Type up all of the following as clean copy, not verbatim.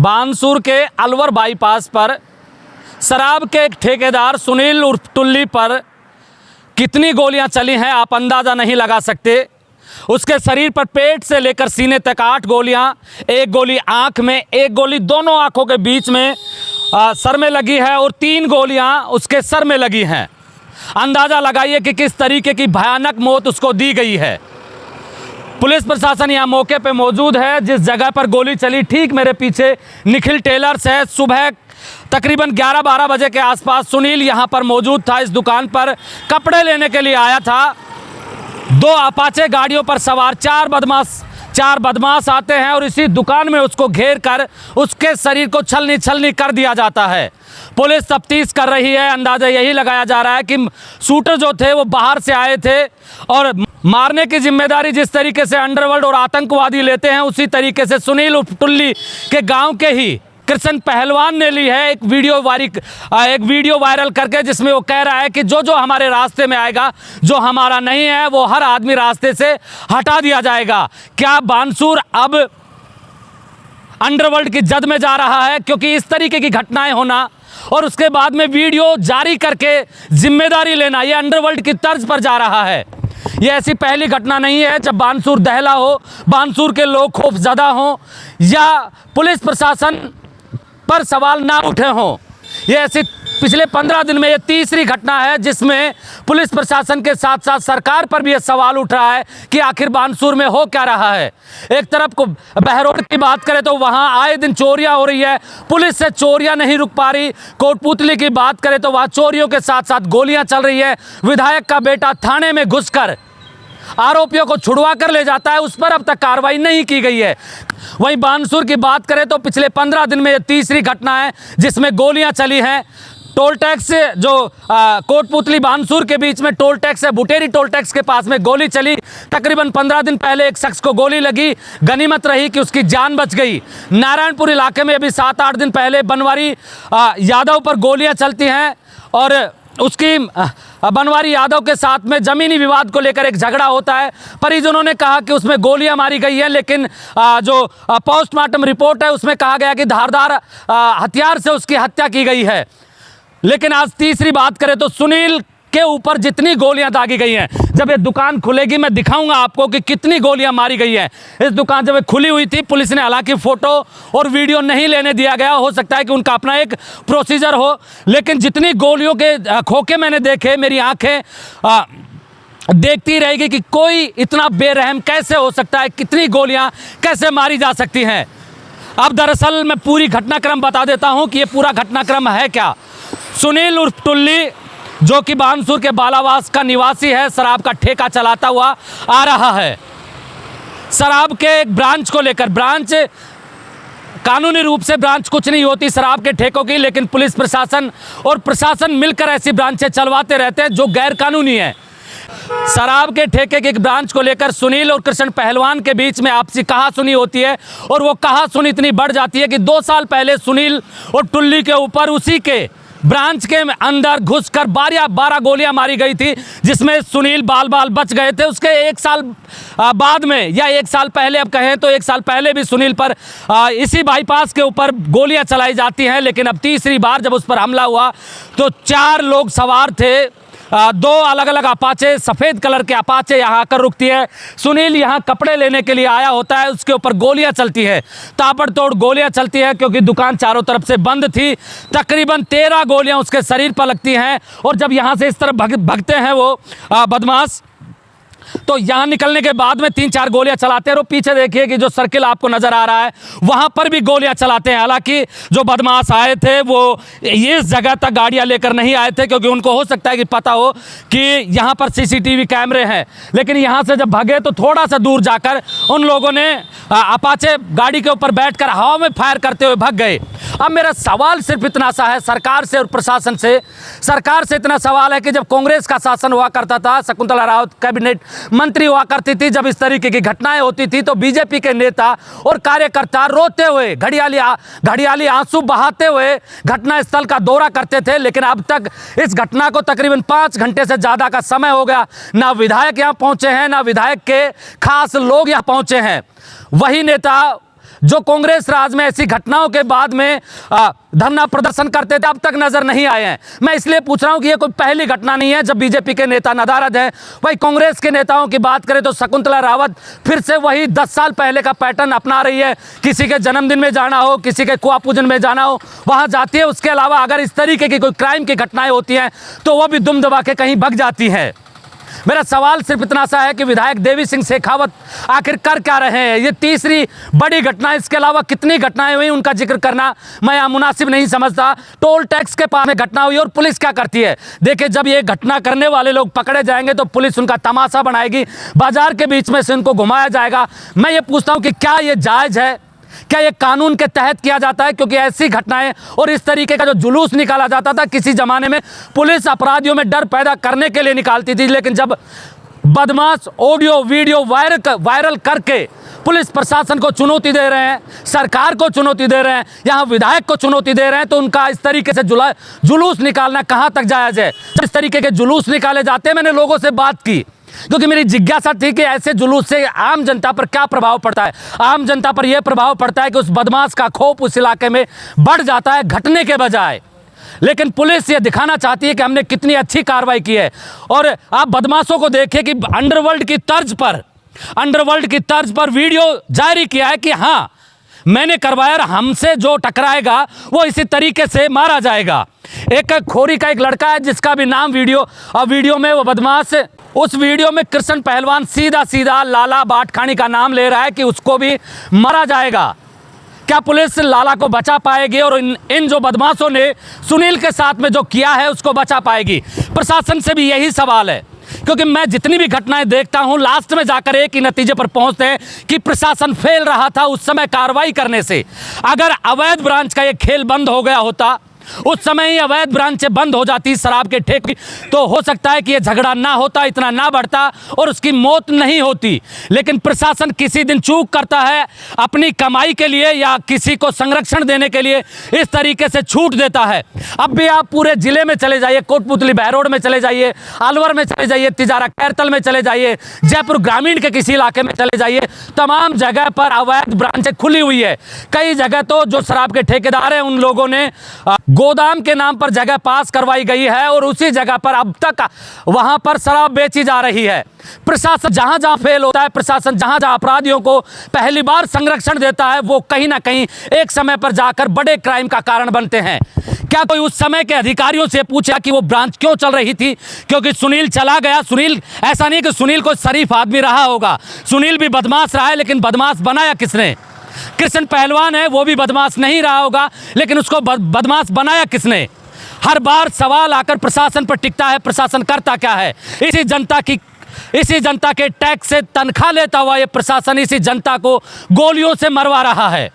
बानसूर के अलवर बाईपास पर शराब के एक ठेकेदार सुनील उर्फ टुल्ली पर कितनी गोलियां चली हैं आप अंदाज़ा नहीं लगा सकते। उसके शरीर पर पेट से लेकर सीने तक 8 गोलियां, एक गोली आंख में, एक गोली दोनों आंखों के बीच में सर में लगी है और 3 गोलियां उसके सर में लगी हैं। अंदाज़ा लगाइए कि किस तरीके की भयानक मौत उसको दी गई है। पुलिस प्रशासन यहाँ मौके पे मौजूद है। जिस जगह पर गोली चली ठीक मेरे पीछे निखिल टेलर्स है। सुबह तकरीबन 11-12 बजे के आसपास सुनील यहाँ पर मौजूद था। इस दुकान पर कपड़े लेने के लिए आया था। 2 अपाचे गाड़ियों पर सवार 4 बदमाश आते हैं और इसी दुकान में उसको घेर कर उसके शरीर को छलनी छलनी कर दिया जाता है। पुलिस तफ्तीश कर रही है। अंदाज़ा यही लगाया जा रहा है कि शूटर जो थे वो बाहर से आए थे और मारने की जिम्मेदारी जिस तरीके से अंडरवर्ल्ड और आतंकवादी लेते हैं उसी तरीके से सुनील उर्फ टुल्ली के गांव के ही कृष्ण पहलवान ने ली है। एक वीडियो वायरल करके जिसमें वो कह रहा है कि जो हमारे रास्ते में आएगा, जो हमारा नहीं है, वो हर आदमी रास्ते से हटा दिया जाएगा। क्या बानसूर अब अंडरवर्ल्ड की जद में जा रहा है? क्योंकि इस तरीके की घटनाएं होना और उसके बाद में वीडियो जारी करके जिम्मेदारी लेना, ये अंडरवर्ल्ड की तर्ज पर जा रहा है। ये ऐसी पहली घटना नहीं है जब बानसूर दहला हो, बानसूर के लोग खौफजदा हों या पुलिस प्रशासन पर सवाल ना उठे हों। ये ऐसी पिछले 15 दिन में ये तीसरी घटना है जिसमें पुलिस प्रशासन के साथ साथ सरकार पर भी ये सवाल उठ रहा है कि आखिर बानसूर में हो क्या रहा है। एक तरफ को बहरोड की बात करें तो वहाँ आए दिन चोरियां हो रही है, पुलिस से चोरियां नहीं रुक पा रही। कोटपुतली की बात करें तो वहाँ चोरियों के साथ साथ गोलियां चल रही है। विधायक का बेटा थाने में घुसकर आरोपियों को छुड़वा कर ले जाता है, उस पर अब तक कार्रवाई नहीं की गई है। वहीं बानसूर की बात करें तो पिछले 15 दिन में ये तीसरी घटना है जिसमें गोलियां चली हैं। टोल टैक्स जो कोटपुतली बानसूर के बीच में टोल टैक्स है, बुटेरी टोल टैक्स के पास में गोली चली। तकरीबन 15 दिन पहले एक शख्स को गोली लगी, गनीमत रही कि उसकी जान बच गई। नारायणपुर इलाके में अभी 7-8 दिन पहले बनवारी यादव पर गोलियां चलती हैं और उसकी बनवारी यादव के साथ में ज़मीनी विवाद को लेकर एक झगड़ा होता है। परिजनों ने कहा कि उसमें गोलियां मारी गई हैं, लेकिन जो पोस्टमार्टम रिपोर्ट है उसमें कहा गया कि धारदार हथियार से उसकी हत्या की गई है। लेकिन आज तीसरी बात करें तो सुनील के ऊपर जितनी गोलियां दागी गई हैं, जब ये दुकान खुलेगी मैं दिखाऊंगा आपको कि कितनी गोलियां मारी गई हैं। इस दुकान जब खुली हुई थी पुलिस ने हालांकि फ़ोटो और वीडियो नहीं लेने दिया गया, हो सकता है कि उनका अपना एक प्रोसीजर हो, लेकिन जितनी गोलियों के खोखे मैंने देखे मेरी आंखें देखती रहेगी कि कोई इतना बेरहम कैसे हो सकता है, कितनी गोलियां कैसे मारी जा सकती हैं। अब दरअसल मैं पूरी घटनाक्रम बता देता हूं कि ये पूरा घटनाक्रम है क्या। सुनील उर्फ टुल्ली जो कि बानसूर के बालावास का निवासी है, शराब का ठेका चलाता हुआ आ रहा है। शराब के एक ब्रांच को लेकर, ब्रांच कानूनी रूप से ब्रांच कुछ नहीं होती शराब के ठेकों की, लेकिन पुलिस प्रशासन और प्रशासन मिलकर ऐसी ब्रांचें चलवाते रहते हैं जो गैर कानूनी है। शराब के ठेके की एक ब्रांच को लेकर सुनील और कृष्ण पहलवान के बीच में आपसी कहासुनी होती है और वो कहासुनी इतनी बढ़ जाती है कि 2 साल पहले सुनील और टुल्ली के ऊपर उसी के ब्रांच के अंदर घुसकर 12 गोलियां मारी गई थी, जिसमें सुनील बाल बच गए थे। उसके 1 साल बाद में या 1 साल पहले अब कहें तो 1 साल पहले भी सुनील पर इसी बाईपास के ऊपर गोलियां चलाई जाती हैं। लेकिन अब तीसरी बार जब उस पर हमला हुआ तो 4 लोग सवार थे, 2 अलग अलग अपाचे, सफ़ेद कलर के अपाचे यहाँ आकर रुकती है। सुनील यहाँ कपड़े लेने के लिए आया होता है, उसके ऊपर गोलियाँ चलती है, ताबड़तोड़ गोलियाँ चलती है क्योंकि दुकान चारों तरफ से बंद थी। तकरीबन 13 गोलियाँ उसके शरीर पर लगती हैं और जब यहाँ से इस तरफ भगते हैं वो बदमाश, तो यहाँ निकलने के बाद में 3-4 गोलियां चलाते हैं और पीछे देखिए कि जो सर्किल आपको नजर आ रहा है वहां पर भी गोलियां चलाते हैं। हालांकि जो बदमाश आए थे वो इस जगह तक गाड़ियां लेकर नहीं आए थे क्योंकि उनको हो सकता है कि पता हो कि यहाँ पर सीसीटीवी कैमरे हैं, लेकिन यहाँ से जब भागे तो थोड़ा सा दूर जाकर उन लोगों ने अपाचे गाड़ी के ऊपर बैठकर हवा में फायर करते हुए भाग गए। अब मेरा सवाल सिर्फ इतना सा है सरकार से और प्रशासन से। सरकार से इतना सवाल है कि जब कांग्रेस का शासन हुआ करता था, शकुंतला रावत कैबिनेट मंत्री हुआ करती थी, जब इस तरीके की घटनाएं होती थी तो बीजेपी के नेता और कार्यकर्ता रोते हुए घड़ियाली आंसू बहाते हुए घटनास्थल का दौरा करते थे। लेकिन अब तक इस घटना को तकरीबन 5 घंटे से ज़्यादा का समय हो गया, ना विधायक यहाँ पहुँचे हैं, ना विधायक के खास लोग यहाँ पहुँचे हैं। वही नेता जो कांग्रेस राज में ऐसी घटनाओं के बाद में धरना प्रदर्शन करते थे अब तक नजर नहीं आए हैं। मैं इसलिए पूछ रहा हूं कि यह कोई पहली घटना नहीं है जब बीजेपी के नेता नदारद हैं। वही कांग्रेस के नेताओं की बात करें तो शकुंतला रावत फिर से वही 10 साल पहले का पैटर्न अपना रही है। किसी के जन्मदिन में जाना हो, किसी के कुआ पूजन में जाना हो, वहां जाती है। उसके अलावा अगर इस तरीके की कोई क्राइम की घटनाएं होती हैं तो वह भी दुम दबा के कहीं भग जाती है। मेरा सवाल सिर्फ इतना सा है कि विधायक देवी सिंह शेखावत आखिर कर क्या रहे हैं? ये तीसरी बड़ी घटना, इसके अलावा कितनी घटनाएं हुई उनका जिक्र करना मैं मुनासिब नहीं समझता। टोल टैक्स के पास में घटना हुई और पुलिस क्या करती है? देखिए, जब ये घटना करने वाले लोग पकड़े जाएंगे तो पुलिस उनका तमाशा बनाएगी, बाजार के बीच में से उनको घुमाया जाएगा। मैं ये पूछता हूँ कि क्या ये जायज़ है? क्या ये कानून के तहत किया जाता है? क्योंकि ऐसी घटनाएं और इस तरीके का जो जुलूस निकाला जाता था किसी ज़माने में पुलिस अपराधियों में डर पैदा करने के लिए निकालती थी, लेकिन जब बदमाश ऑडियो वीडियो वायरल करके पुलिस प्रशासन को चुनौती दे रहे हैं, सरकार को चुनौती दे रहे हैं, यहाँ विधायक को चुनौती दे रहे हैं, तो उनका इस तरीके से जुलूस निकालना कहाँ तक जायज़ है? इस तरीके के जुलूस निकाले जाते हैं। मैंने लोगों से बात की क्योंकि मेरी जिज्ञासा थी कि ऐसे जुलूस से आम जनता पर क्या प्रभाव पड़ता है। आम जनता पर यह प्रभाव पड़ता है कि उस बदमाश का खौफ उस इलाके में बढ़ जाता है घटने के बजाय। लेकिन पुलिस ये दिखाना चाहती है कि हमने कितनी अच्छी कार्रवाई की है। और आप बदमाशों को देखिए कि अंडरवर्ल्ड की तर्ज पर वीडियो जारी किया है कि हाँ, मैंने करवाया, हमसे जो टकराएगा वो इसी तरीके से मारा जाएगा। एक खोरी का एक लड़का है जिसका भी नाम वीडियो में वो बदमाश, उस वीडियो में कृष्ण पहलवान सीधा लाला बाटखानी का नाम ले रहा है कि उसको भी मारा जाएगा। क्या पुलिस लाला को बचा पाएगी? और इन जो बदमाशों ने सुनील के साथ में जो किया है उसको बचा पाएगी? प्रशासन से भी यही सवाल है, क्योंकि मैं जितनी भी घटनाएं देखता हूं लास्ट में जाकर एक ही नतीजे पर पहुंचते हैं कि प्रशासन फेल रहा था उस समय कार्रवाई करने से। अगर अवैध ब्रांच का ये खेल बंद हो गया होता, उस समय ही अवैध ब्रांचें बंद हो जाती शराब के ठेके, तो हो सकता है कि ये झगड़ा ना होता, इतना ना बढ़ता और उसकी मौत नहीं होती। लेकिन प्रशासन किसी दिन चूक करता है अपनी कमाई के लिए या किसी को संरक्षण देने के लिए, इस तरीके से छूट देता है। अब भी आप पूरे जिले में चले जाइए, कोटपुतली बहरोड में चले जाइए, अलवर में चले जाइए, तिजारा कैरतल में चले जाइए, जयपुर ग्रामीण के किसी इलाके में चले जाइए, तमाम जगह पर अवैध ब्रांचें खुली हुई है। कई जगह तो जो शराब के ठेकेदार हैं उन लोगों ने गोदाम के नाम पर जगह पास करवाई गई है और उसी जगह पर अब तक वहां पर शराब बेची जा रही है। प्रशासन जहां जहां फेल होता है, प्रशासन जहां जहां अपराधियों को पहली बार संरक्षण देता है, वो कहीं ना कहीं एक समय पर जाकर बड़े क्राइम का कारण बनते हैं। क्या कोई उस समय के अधिकारियों से पूछा कि वो ब्रांच क्यों चल रही थी? क्योंकि सुनील चला गया। सुनील, ऐसा नहीं कि सुनील कोई शरीफ आदमी रहा होगा, सुनील भी बदमाश रहा है, लेकिन बदमाश बनाया किसने? कृष्ण पहलवान है, वो भी बदमाश नहीं रहा होगा, लेकिन उसको बदमाश बनाया किसने? हर बार सवाल आकर प्रशासन पर टिकता है, प्रशासन करता क्या है? इसी जनता के टैक्स से तनख्वाह लेता हुआ ये प्रशासन इसी जनता को गोलियों से मरवा रहा है।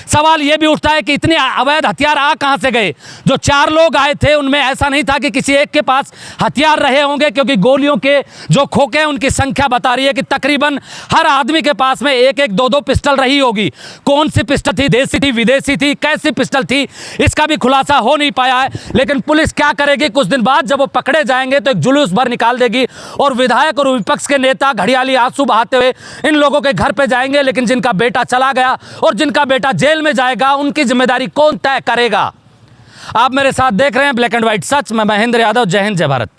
सवाल ये भी उठता है कि इतने अवैध हथियार आ कहां से गए? जो 4 लोग आए थे उनमें ऐसा नहीं था कि किसी एक के पास हथियार रहे होंगे, क्योंकि गोलियों के जो खोखे हैं उनकी संख्या बता रही है कि तकरीबन हर आदमी के पास में 1-1, 2-2 पिस्टल रही होगी। कौन सी पिस्टल थी, देसी थी, विदेशी थी, कैसी पिस्टल थी, इसका भी खुलासा हो नहीं पाया है। लेकिन पुलिस क्या करेगी? कुछ दिन बाद जब वो पकड़े जाएंगे तो एक जुलूस भर निकाल देगी और विधायक और विपक्ष के नेता घड़ियाली आंसू बहाते हुए इन लोगों के घर पे जाएंगे। लेकिन जिनका बेटा चला गया और जिनका बेटा जेल में जाएगा, उनकी जिम्मेदारी कौन तय करेगा? आप मेरे साथ देख रहे हैं ब्लैक एंड व्हाइट सच। मैं महेंद्र यादव। जय हिंद, जय भारत।